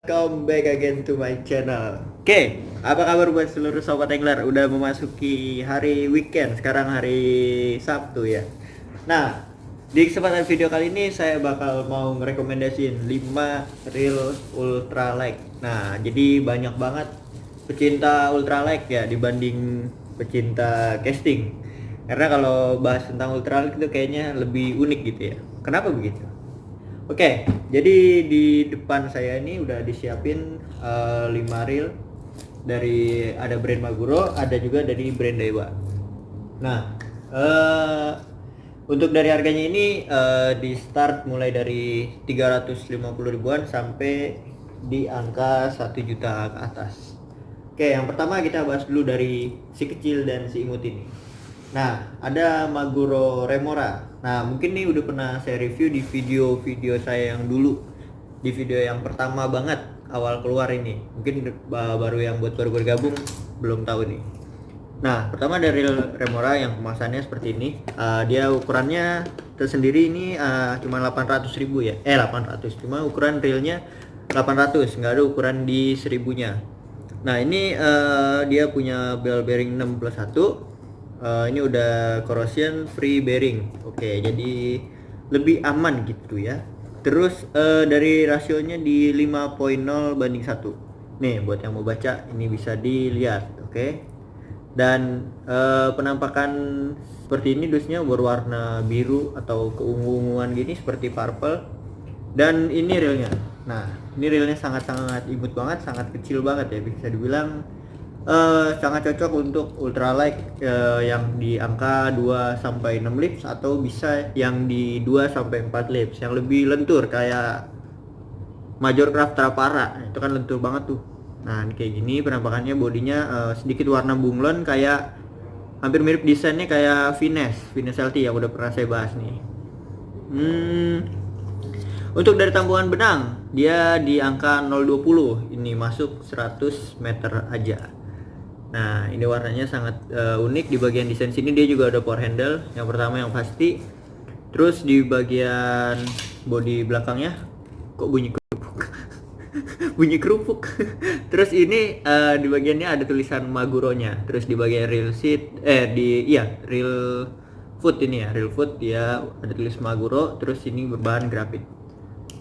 Welcome back again to my channel. Oke, apa kabar buat seluruh sobat angler? Udah memasuki hari weekend, sekarang hari Sabtu ya. Nah, di kesempatan video kali ini saya bakal mau ngerekomendasiin 5 reel ultralight. Nah, jadi banyak banget pecinta ultralight ya dibanding pecinta casting. Karena kalau bahas tentang ultralight itu kayaknya lebih unik gitu ya. Kenapa begitu? Oke, jadi di depan saya ini udah disiapin 5 reel dari ada brand Maguro, ada juga dari brand Daiwa. Nah, untuk dari harganya ini di start mulai dari 350 ribuan sampai di angka 1 juta ke atas. Oke, yang pertama kita bahas dulu dari si kecil dan si imut ini. Nah, ada Maguro Remora. Nah, mungkin nih udah pernah saya review di video-video saya yang dulu. Di video yang pertama banget awal keluar ini. Mungkin baru yang buat baru bergabung belum tahu nih. Nah, pertama dari Remora yang kemasannya seperti ini. Dia ukurannya tersendiri ini cuma 800 ribu ya. 800. Cuma ukuran reelnya 800, nggak ada ukuran di 1000-nya. Nah, ini dia punya bell bearing 6+1. Ini udah corrosion free bearing. Oke, jadi lebih aman gitu ya. Terus dari rasionya di 5.0/1. Nih buat yang mau baca ini bisa dilihat, oke. Dan penampakan seperti ini dusnya berwarna biru atau keungu-unguan gini seperti purple. Dan ini reelnya. Nah, ini reelnya sangat-sangat imut banget, sangat kecil banget ya, bisa dibilang sangat cocok untuk ultralight yang di angka 2-6 lips atau bisa yang di 2-4 lips yang lebih lentur kayak Major Craft Trapara. Itu kan lentur banget tuh. Nah, ini kayak gini penampakannya, bodinya sedikit warna bunglon kayak hampir mirip desainnya kayak Finesse LT yang udah pernah saya bahas nih. Untuk dari tampungan benang dia di angka 0,20, ini masuk 100 meter aja. Nah, ini warnanya sangat unik. Di bagian desain sini dia juga ada power handle. Yang pertama yang pasti. Terus di bagian bodi belakangnya kok bunyi kerupuk. Bunyi kerupuk. Terus ini di bagiannya ada tulisan Maguronya. Terus di bagian reel seat reel foot ini ya, reel foot dia ada tulis Maguro. Terus ini berbahan grafit.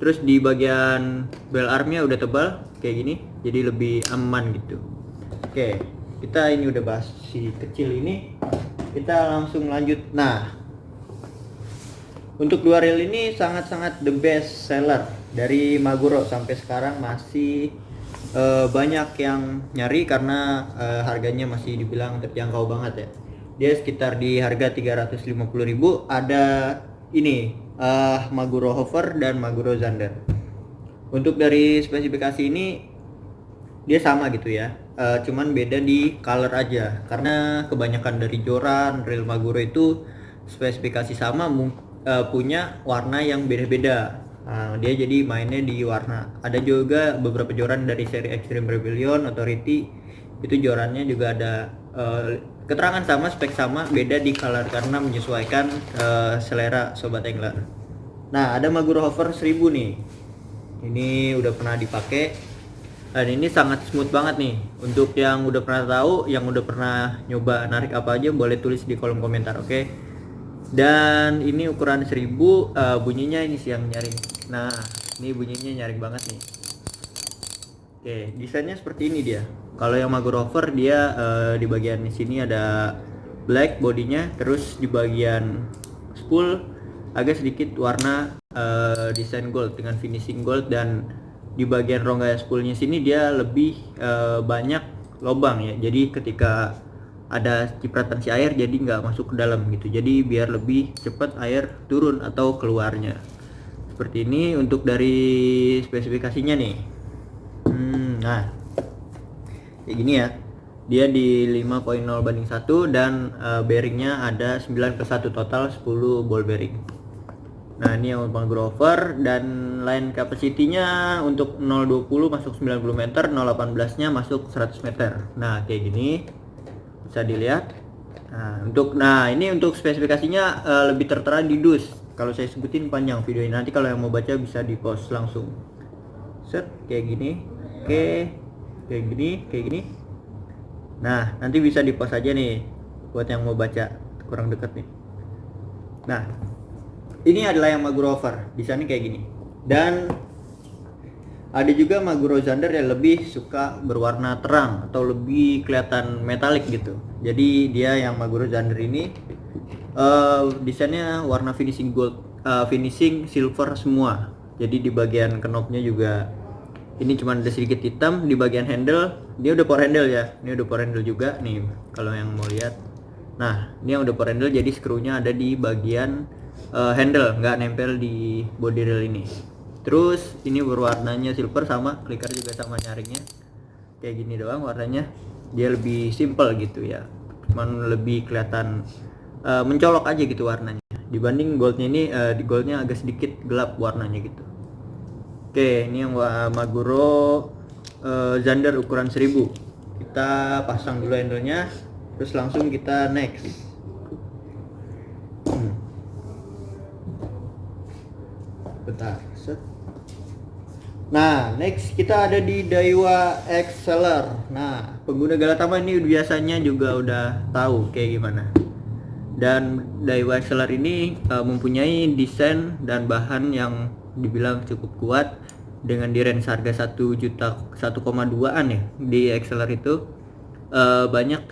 Terus di bagian bell armnya udah tebal kayak gini, jadi lebih aman gitu. Oke, kita ini udah bahas si kecil ini, kita langsung lanjut. Nah, untuk dua reel ini sangat-sangat the best seller dari Maguro. Sampai sekarang masih banyak yang nyari karena harganya masih dibilang terjangkau banget ya. Dia sekitar di harga 350.000. Ada ini Maguro Hover dan Maguro Zander. Untuk dari spesifikasi ini dia sama gitu ya, cuman beda di color aja, karena kebanyakan dari joran reel Maguro itu spesifikasi sama, punya warna yang beda-beda. Dia jadi mainnya di warna. Ada juga beberapa joran dari seri Extreme Rebellion, Authority, itu jorannya juga ada keterangan sama, spek sama, beda di color karena menyesuaikan selera sobat angler. Nah, ada Maguro Hover 1000 nih. Ini udah pernah dipakai dan ini sangat smooth banget nih. Untuk yang udah pernah tahu, yang udah pernah nyoba narik apa aja, boleh tulis di kolom komentar, oke? Dan ini ukuran 1000, bunyinya ini sih yang nyaring. Nah, ini bunyinya nyaring banget nih. Oke, desainnya seperti ini dia. Kalau yang Maguro Hover dia di bagian sini ada black bodinya, terus di bagian spool agak sedikit warna desain gold dengan finishing gold, dan di bagian rongga spoolnya sini dia lebih banyak lubang ya. Jadi ketika ada cipratan si air jadi nggak masuk ke dalam gitu. Jadi biar lebih cepat air turun atau keluarnya. Seperti ini untuk dari spesifikasinya nih. Nah, kayak gini ya. Dia di 5.0/1 dan bearingnya ada 9+1, total 10 ball bearing. Nah, ini yang Maguro Hover, dan line capacity-nya untuk 0,20 masuk 90 meter, 0,18-nya masuk 100 meter. Nah, kayak gini bisa dilihat. Nah, ini untuk spesifikasinya lebih tertera di dus. Kalau saya sebutin panjang video ini, nanti kalau yang mau baca bisa di post langsung. set kayak gini. Oke, kayak gini. Nah, nanti bisa di pause aja nih buat yang mau baca kurang deket nih. Nah, ini adalah yang Maguro Over, desainnya kayak gini. Dan ada juga Maguro Zander yang lebih suka berwarna terang atau lebih kelihatan metalik gitu. Jadi dia yang Maguro Zander ini desainnya warna finishing gold, finishing silver semua. Jadi di bagian knobnya juga ini cuma ada sedikit hitam. Di bagian handle dia udah power handle ya. Ini udah power handle juga nih kalau yang mau lihat. Nah, ini yang udah power handle, jadi skrunya ada di bagian handle, nggak nempel di body rail ini. Terus ini berwarnanya silver, sama clicker juga sama nyaringnya kayak gini doang warnanya. Dia lebih simple gitu ya, cuman lebih kelihatan mencolok aja gitu warnanya dibanding goldnya. Ini di goldnya agak sedikit gelap warnanya gitu. Oke, ini yang Maguro Zander ukuran 1000. Kita pasang dulu handle-nya, terus langsung kita next. Bentar, set. Nah, next kita ada di Daiwa Exceller. Nah, pengguna Galatama ini biasanya juga udah tahu kayak gimana. Dan Daiwa Exceller ini mempunyai desain dan bahan yang dibilang cukup kuat dengan di range harga 1,2an ya. Di Exceller itu banyak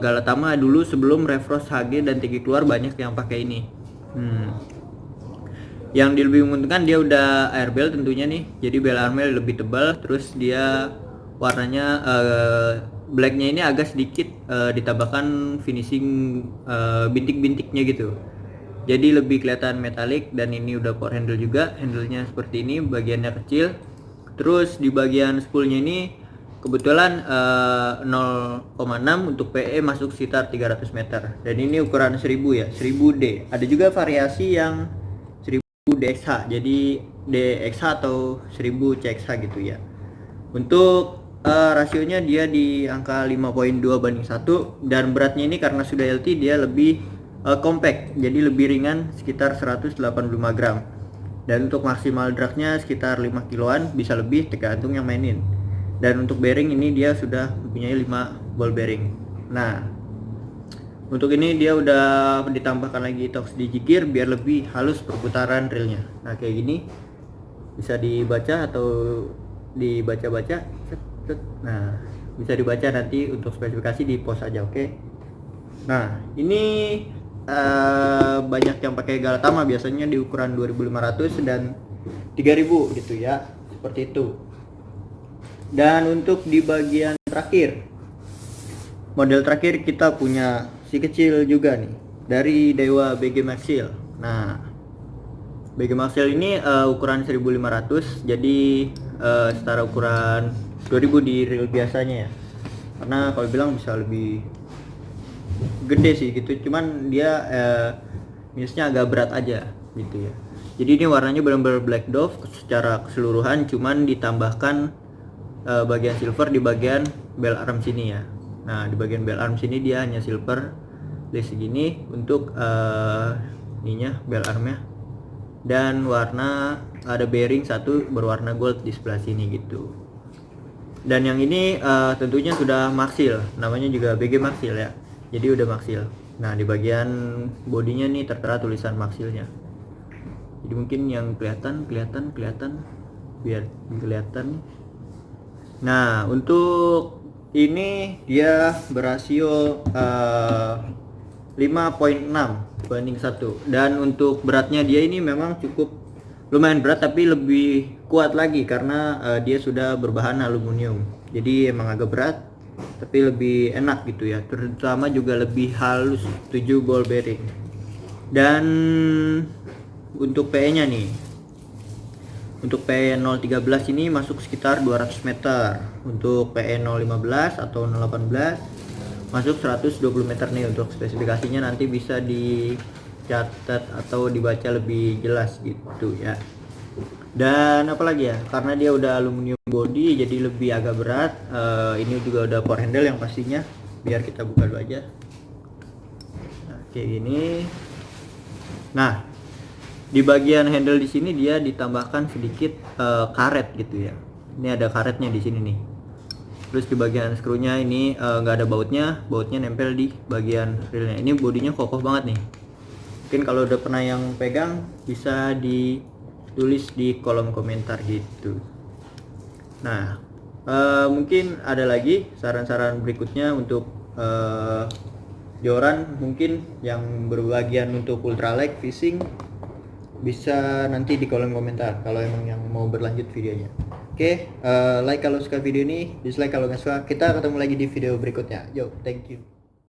Galatama dulu sebelum Refrost HG dan Tinggi keluar banyak yang pakai ini. Yang lebih menguntungkan dia udah airbel tentunya nih, jadi bel armnya lebih tebal, terus dia warnanya blacknya ini agak sedikit ditambahkan finishing bintik-bintiknya gitu, jadi lebih kelihatan metalik. Dan ini udah power handle juga, handlenya seperti ini, bagiannya kecil. Terus di bagian spoolnya ini kebetulan 0,6 untuk PE masuk sekitar 300 meter, dan ini ukuran 1000 ya, 1000D. Ada juga variasi yang DXH, jadi DXH atau 1000 CXH gitu ya. Untuk rasionya dia di angka 5.2 banding 1, dan beratnya ini karena sudah LT dia lebih compact, jadi lebih ringan sekitar 185 gram. Dan untuk maksimal dragnya sekitar 5 kiloan, bisa lebih tergantung yang mainin. Dan untuk bearing ini dia sudah mempunyai 5 ball bearing. Nah, untuk ini dia udah ditambahkan lagi Torx Digi-Gear biar lebih halus perputaran reelnya. Nah, kayak gini bisa dibaca atau dibaca-baca. Nah, bisa dibaca nanti untuk spesifikasi di post aja, oke? Nah, ini banyak yang pakai Galatama biasanya di ukuran 2500 dan 3000 gitu ya, seperti itu. Dan untuk di bagian terakhir, model terakhir kita punya si kecil juga nih dari Daiwa BG Maxill. Nah, BG Maxill ini ukuran 1500, jadi setara ukuran 2000 di reel biasanya ya. Karena kalau bilang bisa lebih gede sih gitu, cuman dia minusnya agak berat aja gitu ya. Jadi ini warnanya benar-benar black dove secara keseluruhan, cuman ditambahkan bagian silver di bagian bell arm sini ya. Nah, di bagian bell arm sini dia hanya silver list segini untuk ininya bell armnya, dan warna ada bearing satu berwarna gold di sebelah sini gitu. Dan yang ini tentunya sudah Maxill, namanya juga BG Maxill ya, jadi udah Maxill. Nah, di bagian bodinya nih tertera tulisan Maxillnya, jadi mungkin yang kelihatan biar kelihatan. Nah, untuk ini dia berasio 5.6 banding 1, dan untuk beratnya dia ini memang cukup lumayan berat, tapi lebih kuat lagi karena dia sudah berbahan aluminium, jadi emang agak berat tapi lebih enak gitu ya, terutama juga lebih halus 7 ball bearing. Dan untuk PE nya nih, untuk PE 013 ini masuk sekitar 200 meter. Untuk PE 015 atau 018 masuk 120 meter nih. Untuk spesifikasinya nanti bisa dicatat atau dibaca lebih jelas gitu ya. Dan apalagi ya, karena dia udah aluminium body jadi lebih agak berat. Ini juga udah power handle yang pastinya. Biar kita buka dulu aja. Nah, kayak gini. Nah, Di bagian handle di sini dia ditambahkan sedikit karet gitu ya. Ini ada karetnya di sini nih. Terus di bagian skrunya ini nggak ada bautnya nempel di bagian reelnya. Ini bodinya kokoh banget nih. Mungkin kalau udah pernah yang pegang bisa ditulis di kolom komentar gitu. Nah, mungkin ada lagi saran-saran berikutnya untuk joran mungkin yang berbagian untuk ultralight fishing, bisa nanti di kolom komentar kalau emang yang mau berlanjut videonya. Oke, like kalau suka video ini, dislike kalau nggak suka. Kita ketemu lagi di video berikutnya. Yo, thank you.